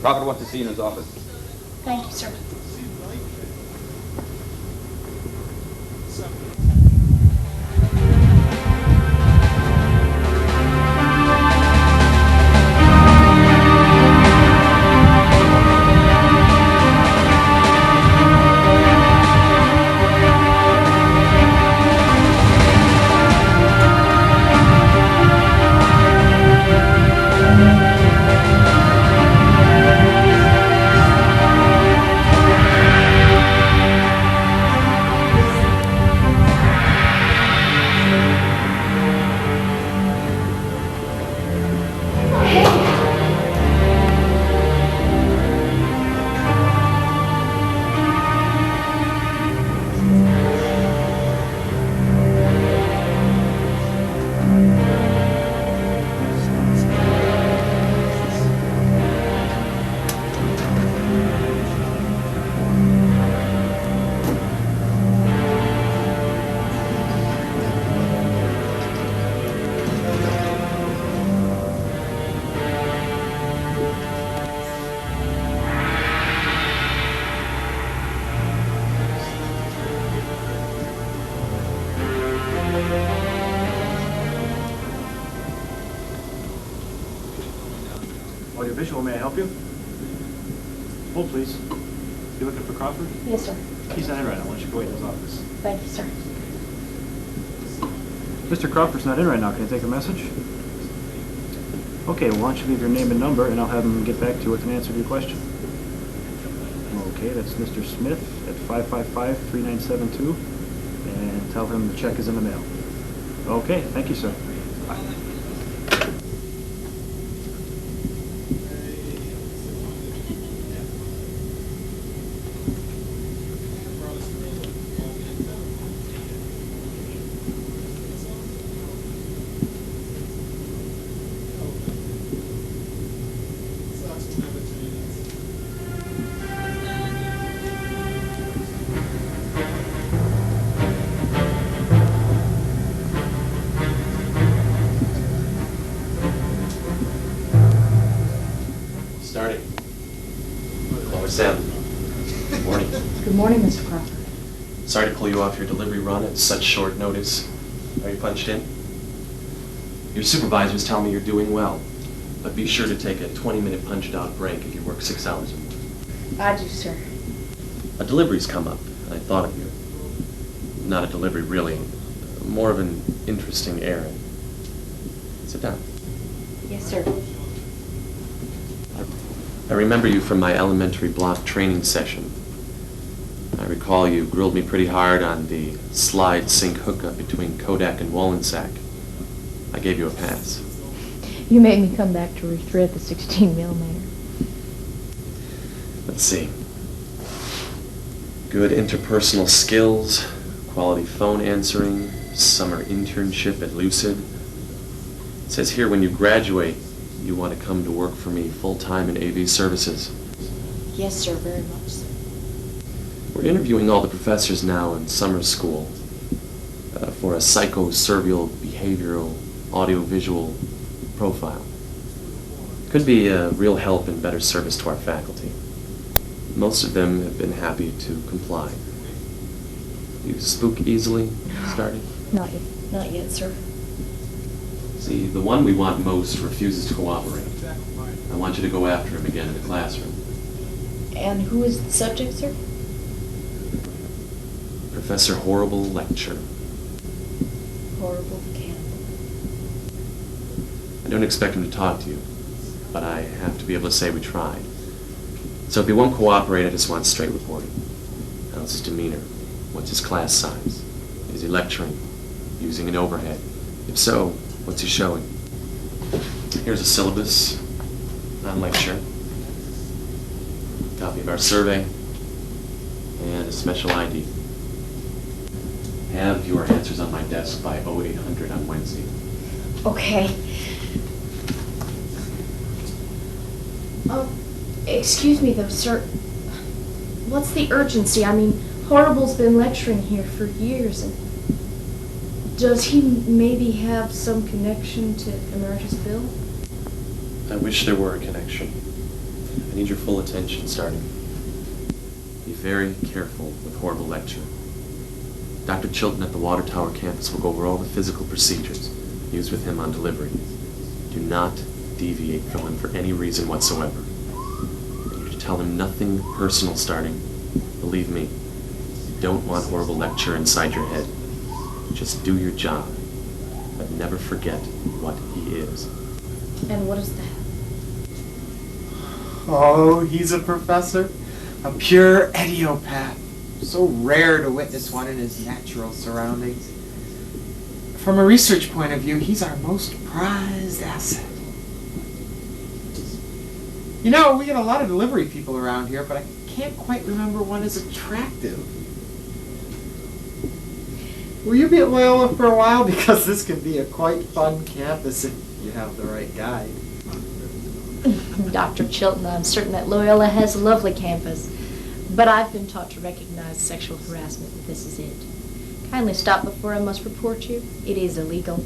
Crawford wants to see you in his office. Thank you, sir. Audiovisual, may I help you? Hold, please. You looking for Crawford? Yes, sir. He's not in right now. Why don't you go wait in his office? Thank you, sir. Mr. Crawford's not in right now. Can I take a message? Okay, well, why don't you leave your name and number, and I'll have him get back to you with an answer to your question. Okay, that's Mr. Smith at 555-3972, and tell him the check is in the mail. Okay, thank you, sir. Bye. Starting. Lower Sam. Good morning. Good morning, Mr. Crawford. Sorry to pull you off your delivery run at such short notice. Are you punched in? Your supervisors tell me you're doing well, but be sure to take a 20-minute punched-out break if you work 6 hours a week. I do, sir. A delivery's come up, and I thought of you. Not a delivery, really. More of an interesting errand. Sit down. Yes, sir. I remember you from my elementary block training session. I recall you grilled me pretty hard on the slide sink hookup between Kodak and Wollensack. I gave you a pass. You made me come back to rethread the 16 millimeter. Let's see. Good interpersonal skills, quality phone answering, summer internship at Lucid. It says here when you graduate, you want to come to work for me full-time in AV services. Yes, sir, very much so. We're interviewing all the professors now in summer school for a psychoservial behavioral audiovisual profile. Could be a real help and better service to our faculty. Most of them have been happy to comply. You spook easily, starting? Not yet. Not yet, sir. See, the one we want most refuses to cooperate. I want you to go after him again in the classroom. And who is the subject, sir? Professor Horrible Lecture. Horrible cannibal. I don't expect him to talk to you, but I have to be able to say we tried. So if he won't cooperate, I just want straight reporting. How's his demeanor? What's his class size? Is he lecturing? Using an overhead? If so, what's he showing? Here's a syllabus on lecture, copy of our survey, and a special ID. Have your answers on my desk by 0800 on Wednesday. Okay. Excuse me though, sir. What's the urgency? I mean, Horrible's been lecturing here for years, and does he maybe have some connection to Emeritus Bill? I wish there were a connection. I need your full attention starting. Be very careful with horrible lecture. Dr. Chilton at the Water Tower campus will go over all the physical procedures used with him on delivery. Do not deviate from them for any reason whatsoever. You're to tell him nothing personal starting. Believe me, you don't want horrible lecture inside your head. Just do your job, but never forget what he is. And what is that? Oh, he's a professor. A pure idiopath. So rare to witness one in his natural surroundings. From a research point of view, he's our most prized asset. You know, we get a lot of delivery people around here, but I can't quite remember one as attractive. Will you be at Loyola for a while? Because this can be a quite fun campus if you have the right guide. Dr. Chilton, I'm certain that Loyola has a lovely campus, but I've been taught to recognize sexual harassment, and this is it. Kindly stop before I must report you. It is illegal.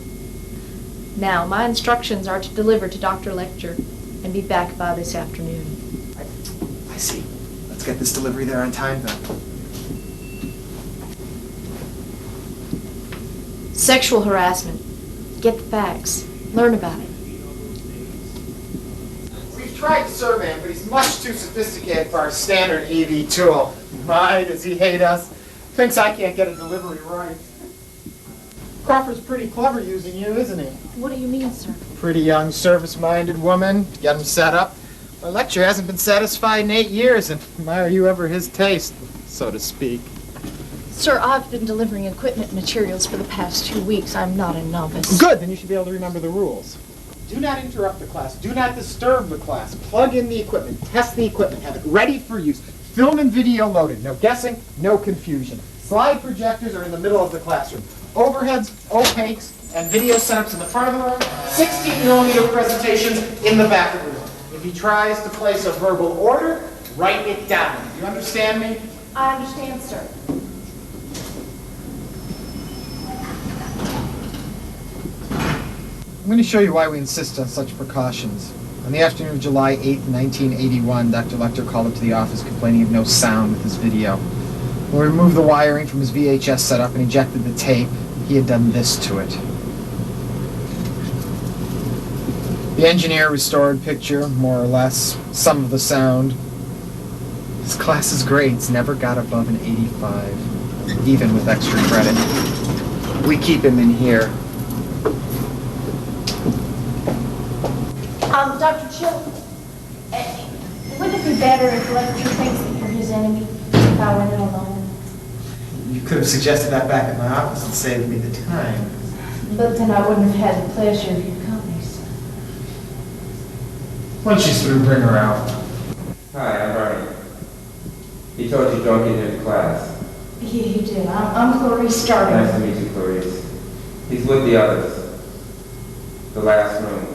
Now, my instructions are to deliver to Dr. Lecter and be back by this afternoon. I see. Let's get this delivery there on time then. Sexual harassment. Get the facts. Learn about it. We've tried to survey him, but he's much too sophisticated for our standard AV tool. My, does he hate us? Thinks I can't get a delivery right. Crawford's pretty clever using you, isn't he? What do you mean, sir? Pretty young, service-minded woman. Get him set up. Our lecturer hasn't been satisfied in 8 years, and my, are you ever his taste, so to speak. Sir, I've been delivering equipment and materials for the past 2 weeks. I'm not a novice. Good, then you should be able to remember the rules. Do not interrupt the class. Do not disturb the class. Plug in the equipment. Test the equipment. Have it ready for use. Film and video loaded. No guessing, no confusion. Slide projectors are in the middle of the classroom. Overheads, opaques, and video setups in the front of the room. 16mm presentations in the back of the room. If he tries to place a verbal order, write it down. Do you understand me? I understand, sir. I'm going to show you why we insist on such precautions. On the afternoon of July 8th, 1981, Dr. Lecter called up to the office complaining of no sound with his video. When we removed the wiring from his VHS setup and ejected the tape, he had done this to it. The engineer restored picture, more or less, some of the sound. His class's grades never got above an 85, even with extra credit. We keep him in here. Dr. Chilton, wouldn't it be better if Lecter thinks that you're his enemy if I went it alone? You could have suggested that back at my office and saved me the time. But then I wouldn't have had the pleasure of your company, sir. Once she's through, bring her out. Hi, I'm Barney. He told you don't get into class. He did. I'm Clarice Starling. Nice to meet you, Clarice. He's with the others. The last room.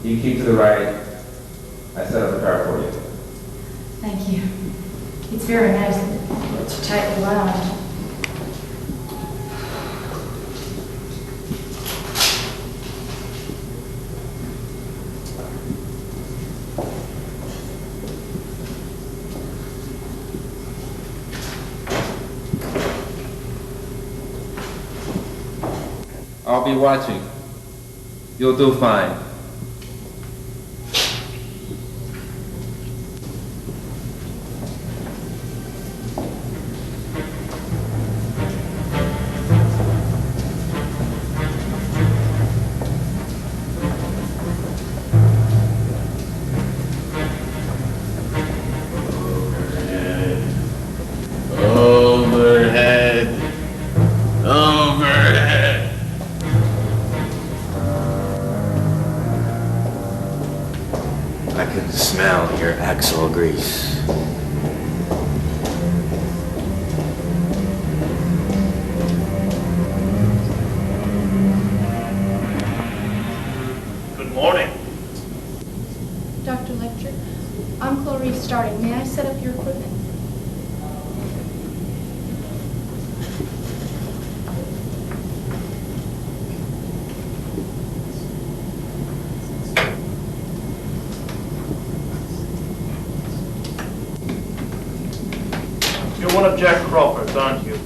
You keep to the right. I set up a car for you. Thank you. It's very nice that it's tightly wound. I'll be watching. You'll do fine. Overhead. Overhead. I can smell your axle grease. Good morning. Dr. Lecter, I'm Clarice Starling. May I set up your equipment? one of Jack Crawford's, aren't you?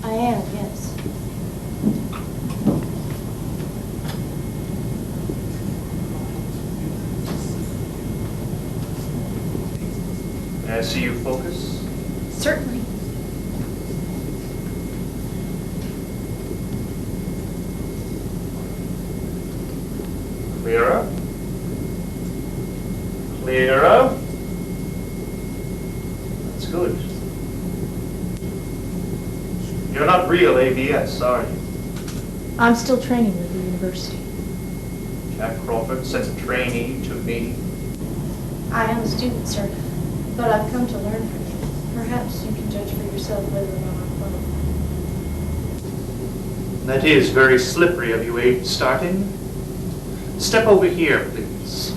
I am, yes. May I see you focus? Certainly. Clearer. Clearer. That's good. You're not real AVS, are you? I'm still training with the university. Jack Crawford sent a trainee to me. I am a student, sir, but I've come to learn from you. Perhaps you can judge for yourself whether or not I'm qualified. That is very slippery of you, Abe Starting. Step over here, please.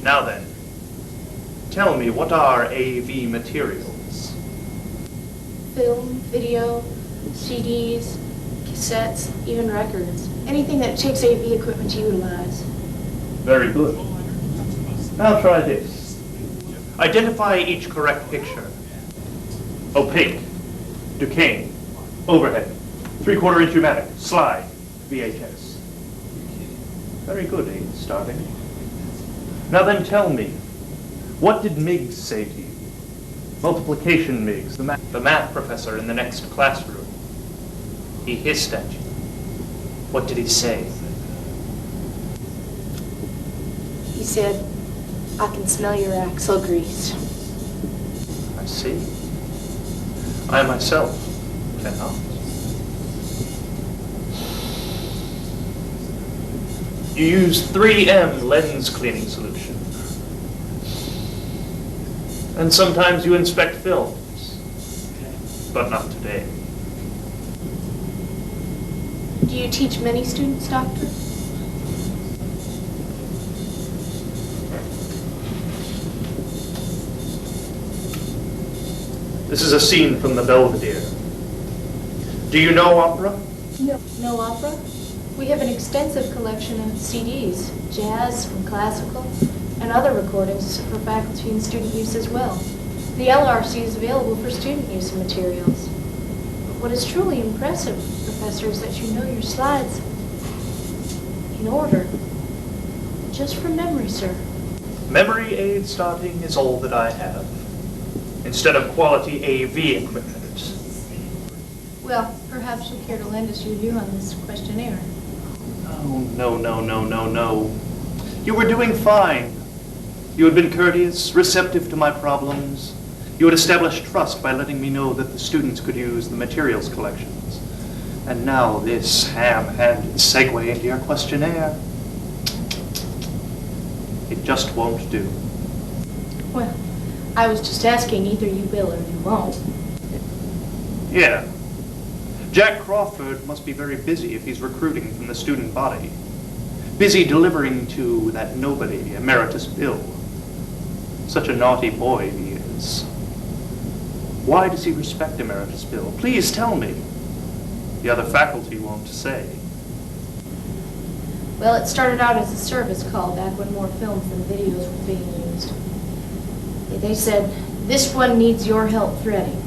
Now then, tell me, what are AV materials? Film, video, CDs, cassettes, even records. Anything that takes AV equipment to utilize. Very good. Now try this. Identify each correct picture. Opaque, Duquesne, overhead, 3/4 inch pneumatic, slide, VHS. Very good, Abe Starting. Now then tell me, what did Miggs say to you? Multiplication Miggs, the math professor in the next classroom. He hissed at you. What did he say? He said, I can smell your axle grease. I see. I myself cannot. You use 3M lens cleaning solution. And sometimes you inspect films, but not today. Do you teach many students, Doctor? This is a scene from the Belvedere. Do you know opera? No. No opera? We have an extensive collection of CDs, jazz and classical, and other recordings for faculty and student use as well. The LRC is available for student use and materials. But what is truly impressive, Professor, is that you know your slides in order. Just from memory, sir. Memory aid starting is all that I have, instead of quality AV equipment. Well, perhaps you'll care to lend us your view on this questionnaire. Oh, no. You were doing fine. You had been courteous, receptive to my problems. You had established trust by letting me know that the students could use the materials collections. And now this ham-handed segue into your questionnaire. It just won't do. Well, I was just asking, either you will or you won't. Yeah. Jack Crawford must be very busy if he's recruiting from the student body. Busy delivering to that nobody, Emeritus Bill. Such a naughty boy he is. Why does he respect Emeritus Bill? Please tell me. The other faculty won't say. Well, it started out as a service call back when more films than videos were being used. They said, this one needs your help threading.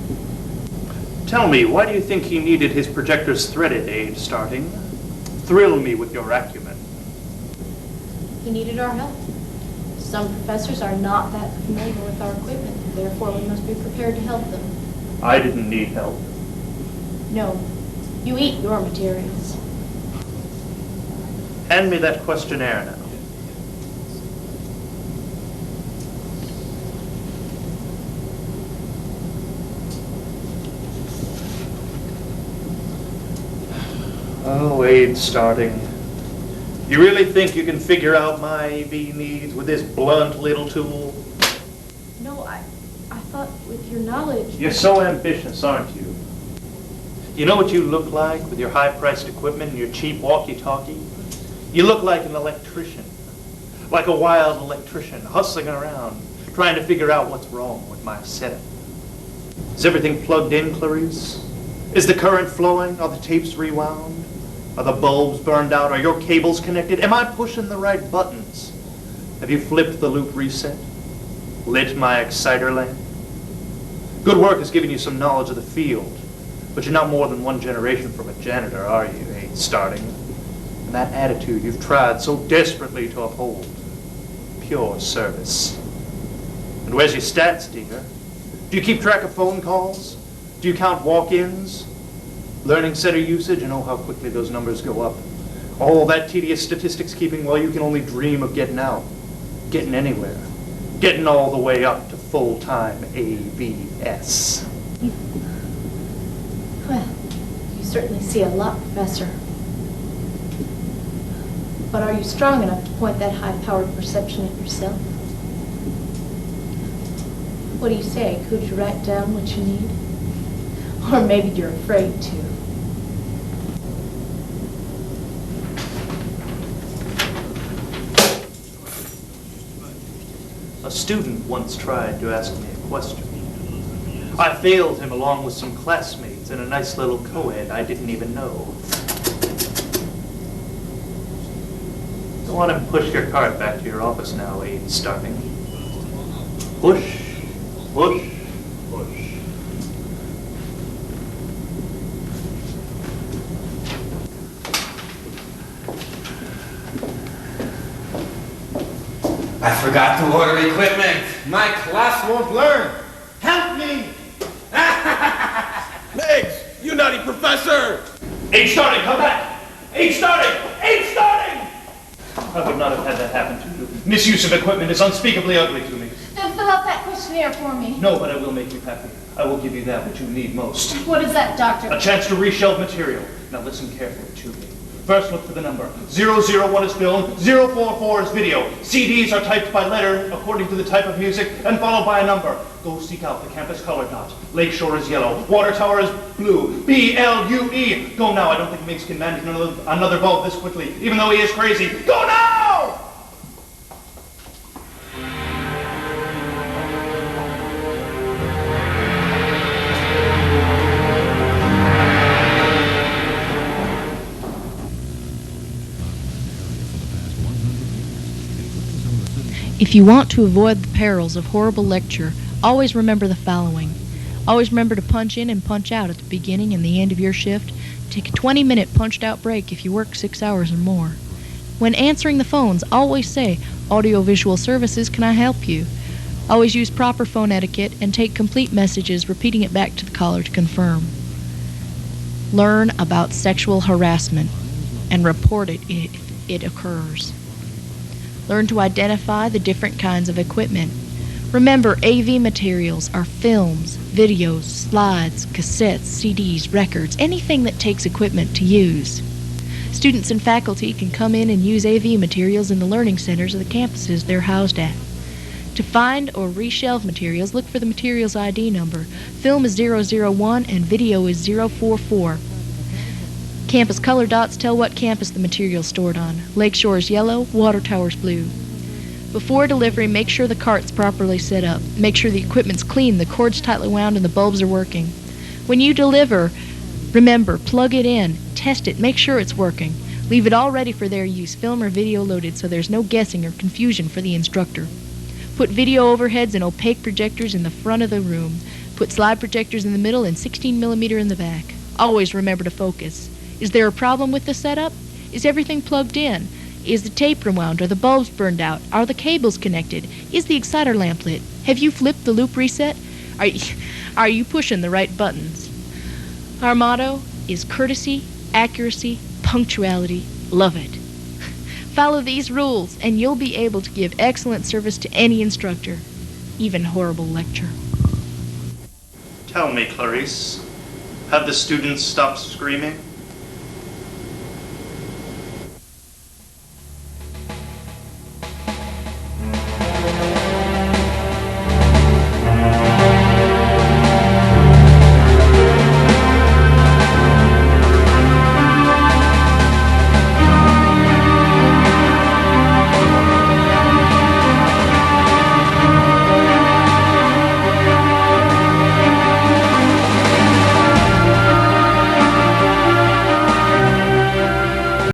Tell me, why do you think he needed his projector's threaded aid starting? Thrill me with your acumen. He needed our help. Some professors are not that familiar with our equipment, therefore we must be prepared to help them. I didn't need help. No, you eat your materials. Hand me that questionnaire now. Oh, aid starting. You really think you can figure out my AV needs with this blunt little tool? No, I thought with your knowledge... You're so ambitious, aren't you? You know what you look like with your high-priced equipment and your cheap walkie-talkie? You look like an electrician, like a wild electrician hustling around, trying to figure out what's wrong with my setup. Is everything plugged in, Clarice? Is the current flowing? Are the tapes rewound? Are the bulbs burned out? Are your cables connected? Am I pushing the right buttons? Have you flipped the loop reset? Lit my exciter lamp? Good work has given you some knowledge of the field, but you're not more than one generation from a janitor, are you, starting? And that attitude you've tried so desperately to uphold. Pure service. And where's your stats, dear? Do you keep track of phone calls? Do you count walk-ins? Learning center usage, and oh, how quickly those numbers go up. All that tedious statistics keeping, well, you can only dream of getting out. Getting anywhere. Getting all the way up to full-time AVS. Well, you certainly see a lot, Professor. But are you strong enough to point that high-powered perception at yourself? What do you say? Could you write down what you need? Or maybe you're afraid to. A student once tried to ask me a question. I failed him along with some classmates in a nice little co-ed I didn't even know. Go on and push your cart back to your office now, Abe Starving. Push, push, push. I forgot to order equipment. My class won't learn. Help me! Miggs, you nutty professor! Abe Starving, come back! Abe Starving! Abe Starving! I would not have had that happen to you. Misuse of equipment is unspeakably ugly to me. Then fill out that questionnaire for me. No, but I will make you happy. I will give you that which you need most. What is that, Doctor? A chance to reshelve material. Now listen carefully to me. First, look for the number. 001 is film, 044 is video. CDs are typed by letter according to the type of music and followed by a number. Go seek out the campus color dot. Lakeshore is yellow. Water tower is blue. BLUE. Go now. I don't think Miggs can manage another bulb this quickly, even though he is crazy. Go now! If you want to avoid the perils of horrible lecture, always remember the following. Always remember to punch in and punch out at the beginning and the end of your shift. Take a 20-minute punched-out break if you work 6 hours or more. When answering the phones, always say, "Audiovisual Services, can I help you?" Always use proper phone etiquette and take complete messages, repeating it back to the caller to confirm. Learn about sexual harassment and report it if it occurs. Learn to identify the different kinds of equipment. Remember, AV materials are films, videos, slides, cassettes, CDs, records, anything that takes equipment to use. Students and faculty can come in and use AV materials in the learning centers of the campuses they're housed at. To find or reshelve materials, look for the materials ID number. Film is 001 and video is 044. Campus color dots tell what campus the material is stored on. Lakeshore is yellow, Water Tower is blue. Before delivery, make sure the cart's properly set up. Make sure the equipment's clean, the cord's tightly wound, and the bulbs are working. When you deliver, remember, plug it in, test it, make sure it's working. Leave it all ready for their use, film or video loaded, so there's no guessing or confusion for the instructor. Put video overheads and opaque projectors in the front of the room. Put slide projectors in the middle and 16mm in the back. Always remember to focus. Is there a problem with the setup? Is everything plugged in? Is the tape rewound? Are the bulbs burned out? Are the cables connected? Is the exciter lamp lit? Have you flipped the loop reset? Are you pushing the right buttons? Our motto is courtesy, accuracy, punctuality. Love it. Follow these rules and you'll be able to give excellent service to any instructor, even horrible lecture. Tell me, Clarice, have the students stopped screaming?